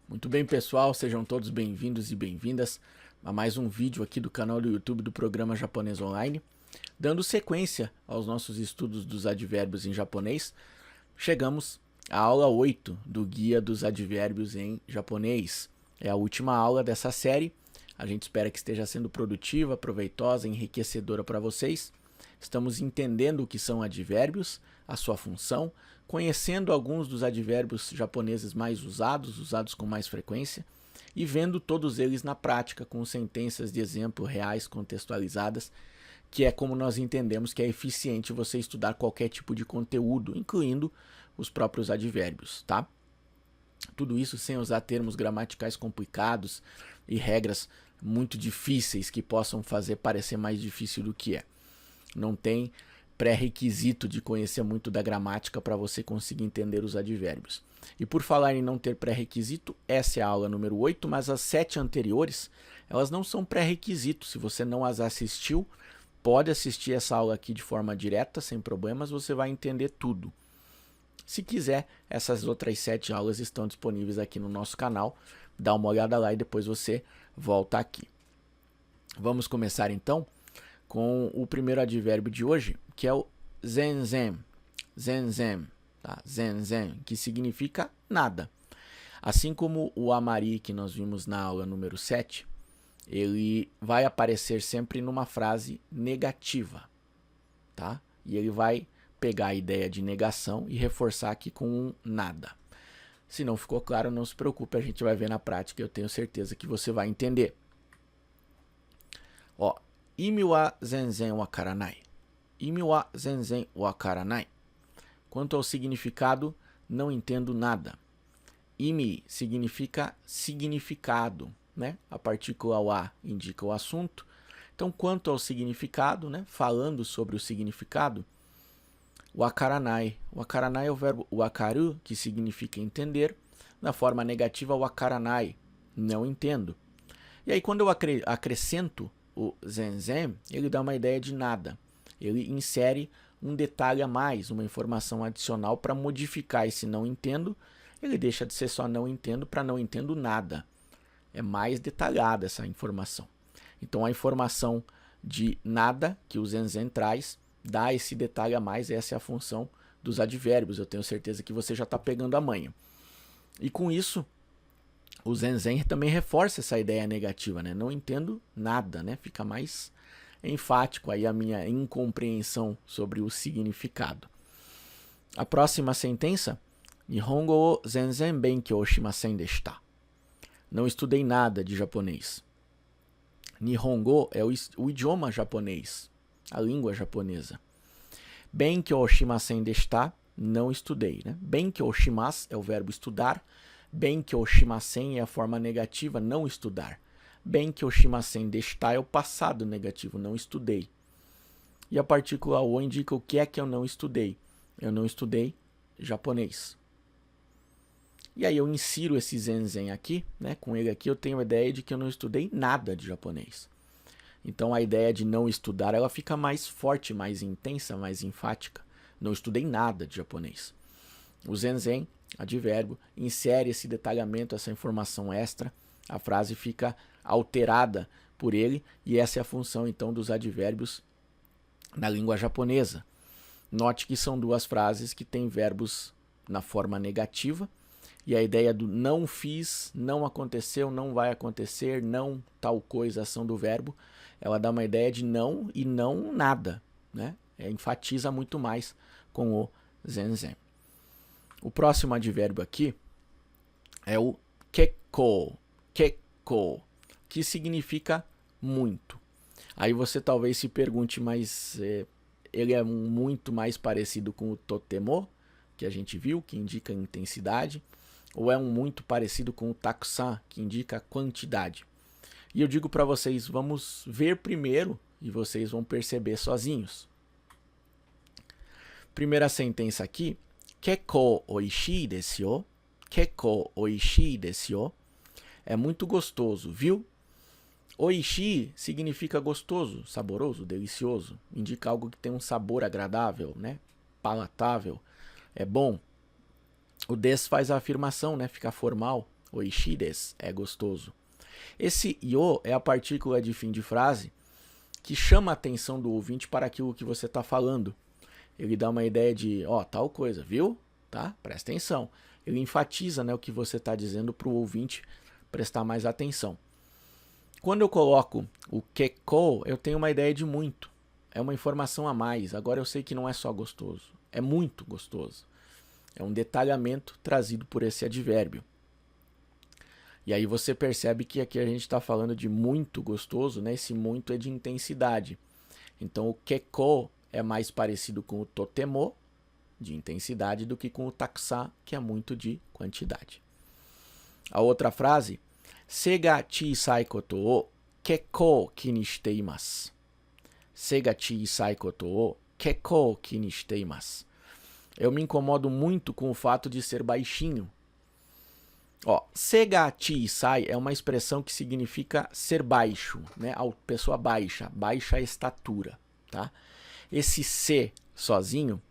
Muito bem, pessoal, sejam todos bem-vindos e bem-vindas a mais um vídeo aqui do canal do YouTube do programa Japonês Online. Dando sequência aos nossos estudos dos advérbios em japonês, chegamos à aula 8 do Guia dos Advérbios em Japonês. É a última aula dessa série. A gente espera que esteja sendo produtiva, proveitosa, enriquecedora para vocês. Estamos entendendo o que são advérbios, a sua função, conhecendo alguns dos advérbios japoneses mais usados com mais frequência, e vendo todos eles na prática com sentenças de exemplo reais contextualizadas, que é como nós entendemos que é eficiente você estudar qualquer tipo de conteúdo, incluindo os próprios advérbios, tá? Tudo isso sem usar termos gramaticais complicados e regras muito difíceis que possam fazer parecer mais difícil do que é. Não tem pré-requisito de conhecer muito da gramática para você conseguir entender os advérbios. E por falar em não ter pré-requisito, essa é a aula número 8, mas as 7 anteriores, elas não são pré-requisito. Se você não as assistiu, pode assistir essa aula aqui de forma direta, sem problemas, você vai entender tudo. Se quiser, essas outras 7 aulas estão disponíveis aqui no nosso canal. Dá uma olhada lá e depois você volta aqui. Vamos começar então com o primeiro advérbio de hoje, que é o zenzen. Zenzen, tá? Zenzen, que significa nada. Assim como o amari que nós vimos na aula número 7, ele vai aparecer sempre numa frase negativa, tá? E ele vai pegar a ideia de negação e reforçar aqui com um nada. Se não ficou claro, não se preocupe, a gente vai ver na prática, eu tenho certeza que você vai entender. Ó, imi wa zenzen wakaranai. Imi wa zenzen wakaranai. Quanto ao significado, não entendo nada. Imi significa significado, né? A partícula wa indica o assunto. Então, quanto ao significado, né? Falando sobre o significado, wakaranai. Wakaranai é o verbo wakaru, que significa entender. Na forma negativa, wakaranai, não entendo. E aí, quando eu acrescento o zenzen, ele dá uma ideia de nada. Ele insere um detalhe a mais, uma informação adicional para modificar esse não entendo. Ele deixa de ser só não entendo para não entendo nada. É mais detalhada essa informação. Então, a informação de nada que o zenzen traz dá esse detalhe a mais. Essa é a função dos advérbios. Eu tenho certeza que você já está pegando a manha. E com isso, o zenzen também reforça essa ideia negativa, né? Não entendo nada, né? Fica mais enfático aí a minha incompreensão sobre o significado. A próxima sentença, Nihongo o zenzen benkyou shimasen deshita. Não estudei nada de japonês. Nihongo é o idioma japonês, a língua japonesa. Benkyou shimasen deshita, não estudei, né? Benkyou shimasu é o verbo estudar. Benkyou shimasen é a forma negativa, não estudar. Benkyou shimasen deshita é o passado negativo, não estudei. E a partícula o indica o que é que eu não estudei. Eu não estudei japonês. E aí eu insiro esse zenzen aqui, né? Com ele aqui eu tenho a ideia de que eu não estudei nada de japonês. Então a ideia de não estudar, ela fica mais forte, mais intensa, mais enfática. Não estudei nada de japonês. O zenzen, advérbio, insere esse detalhamento, essa informação extra. A frase fica alterada por ele e essa é a função então dos advérbios na língua japonesa. Note que são duas frases que têm verbos na forma negativa e a ideia do não fiz, não aconteceu, não vai acontecer, não tal coisa, ação do verbo, ela dá uma ideia de não e não nada, né? Enfatiza muito mais com o zenzen. O próximo advérbio aqui é o kekkou, kekkou, que significa muito. Aí você talvez se pergunte, mas ele é muito mais parecido com o totemo, que a gente viu, que indica intensidade, ou é um muito parecido com o takusan, que indica quantidade. E eu digo para vocês, vamos ver primeiro e vocês vão perceber sozinhos. Primeira sentença aqui, Kekkou oishii desu yo. Kekkou oishii desu yo. É muito gostoso, viu? Oishii significa gostoso, saboroso, delicioso. Indica algo que tem um sabor agradável, né? Palatável. É bom. O des faz a afirmação, né? Fica formal. Oishi desu é gostoso. Esse yo é a partícula de fim de frase que chama a atenção do ouvinte para aquilo que você está falando. Ele dá uma ideia de, tal coisa, viu? Tá? Presta atenção. Ele enfatiza, né, o que você está dizendo para o ouvinte prestar mais atenção. Quando eu coloco o kekko, eu tenho uma ideia de muito. É uma informação a mais. Agora eu sei que não é só gostoso. É muito gostoso. É um detalhamento trazido por esse advérbio. E aí você percebe que aqui a gente está falando de muito gostoso, né? Esse muito é de intensidade. Então o kekko é mais parecido com o totemo, de intensidade, do que com o takusan, que é muito de quantidade. A outra frase, se ga chisai koto o kekko ki ni shite imasu. Se ga chisai koto o kekko ki ni shite imasu. Eu me incomodo muito com o fato de ser baixinho. Se ga chisai é uma expressão que significa ser baixo, né? A pessoa baixa, baixa estatura, tá? Esse se sozinho,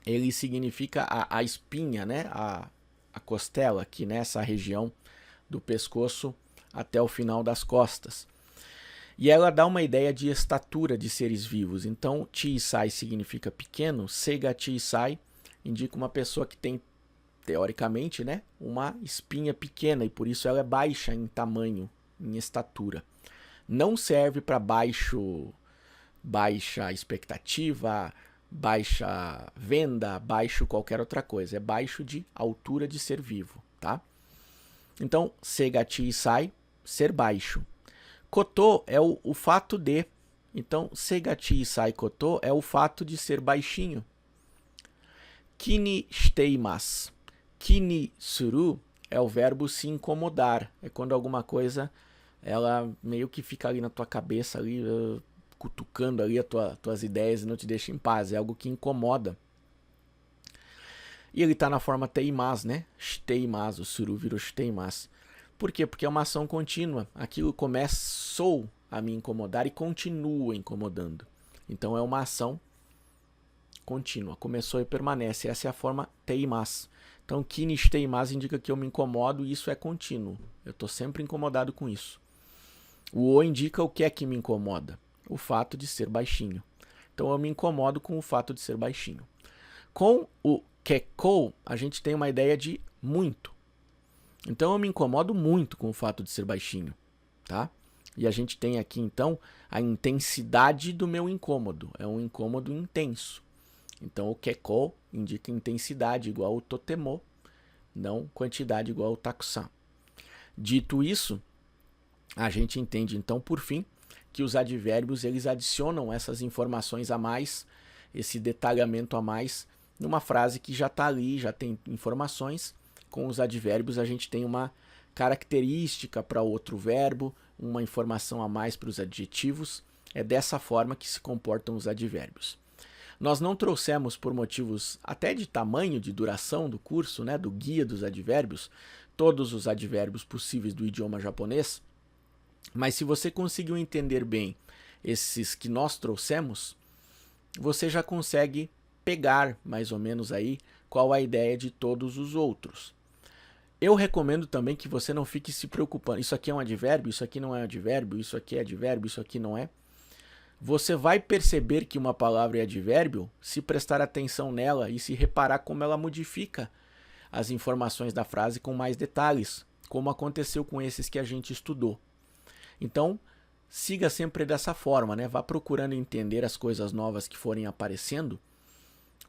ele significa a espinha, né? A costela aqui nessa região do pescoço até o final das costas. E ela dá uma ideia de estatura de seres vivos. Então, chisai significa pequeno, se ga chisai indica uma pessoa que tem, teoricamente, né, uma espinha pequena e por isso ela é baixa em tamanho, em estatura. Não serve para baixa expectativa, baixa venda, baixo qualquer outra coisa. É baixo de altura de ser vivo, tá? Então, se ga chisai, ser baixo. Koto é o fato de. Então, se ga chisai koto é o fato de ser baixinho. Ki ni shite imasu. Ki ni suru é o verbo se incomodar. É quando alguma coisa, ela meio que fica ali na tua cabeça, ali, cutucando ali as tuas ideias e não te deixa em paz. É algo que incomoda. E ele está na forma teimasu, né? Shiteimasu, o suru virou shiteimasu. Por quê? Porque é uma ação contínua. Aquilo começou a me incomodar e continua incomodando. Então é uma ação contínua. Começou e permanece. Essa é a forma teimasu. Então, ki ni shiteimasu indica que eu me incomodo e isso é contínuo. Eu estou sempre incomodado com isso. O o indica o que é que me incomoda. O fato de ser baixinho. Então eu me incomodo com o fato de ser baixinho. Com o kekko, a gente tem uma ideia de muito. Então eu me incomodo muito com o fato de ser baixinho, tá? E a gente tem aqui então a intensidade do meu incômodo. É um incômodo intenso. Então o kekko indica intensidade igual ao totemo, não quantidade igual ao takusan. Dito isso, a gente entende então por fim que os advérbios eles adicionam essas informações a mais, esse detalhamento a mais, numa frase que já está ali, já tem informações. Com os advérbios a gente tem uma característica para outro verbo, uma informação a mais para os adjetivos. É dessa forma que se comportam os advérbios. Nós não trouxemos, por motivos até de tamanho, de duração do curso, né, do guia dos advérbios, todos os advérbios possíveis do idioma japonês, mas se você conseguiu entender bem esses que nós trouxemos, você já consegue pegar mais ou menos aí qual a ideia de todos os outros. Eu recomendo também que você não fique se preocupando. Isso aqui é um advérbio, isso aqui não é um advérbio, isso aqui é advérbio, isso aqui não é. Você vai perceber que uma palavra é advérbio se prestar atenção nela e se reparar como ela modifica as informações da frase com mais detalhes, como aconteceu com esses que a gente estudou. Então, siga sempre dessa forma, né? Vá procurando entender as coisas novas que forem aparecendo,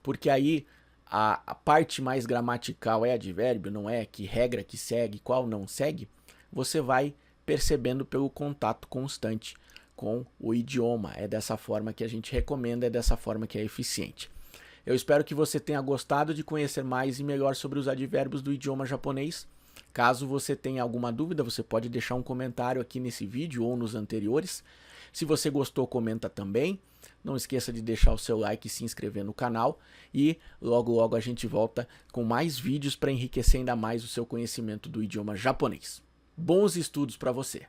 porque aí a parte mais gramatical é advérbio, não é? Que regra que segue, qual não segue, você vai percebendo pelo contato constante com o idioma. É dessa forma que a gente recomenda, é dessa forma que é eficiente. Eu espero que você tenha gostado de conhecer mais e melhor sobre os advérbios do idioma japonês. Caso você tenha alguma dúvida, você pode deixar um comentário aqui nesse vídeo ou nos anteriores. Se você gostou, comenta também. Não esqueça de deixar o seu like e se inscrever no canal. E logo logo a gente volta com mais vídeos para enriquecer ainda mais o seu conhecimento do idioma japonês. Bons estudos para você!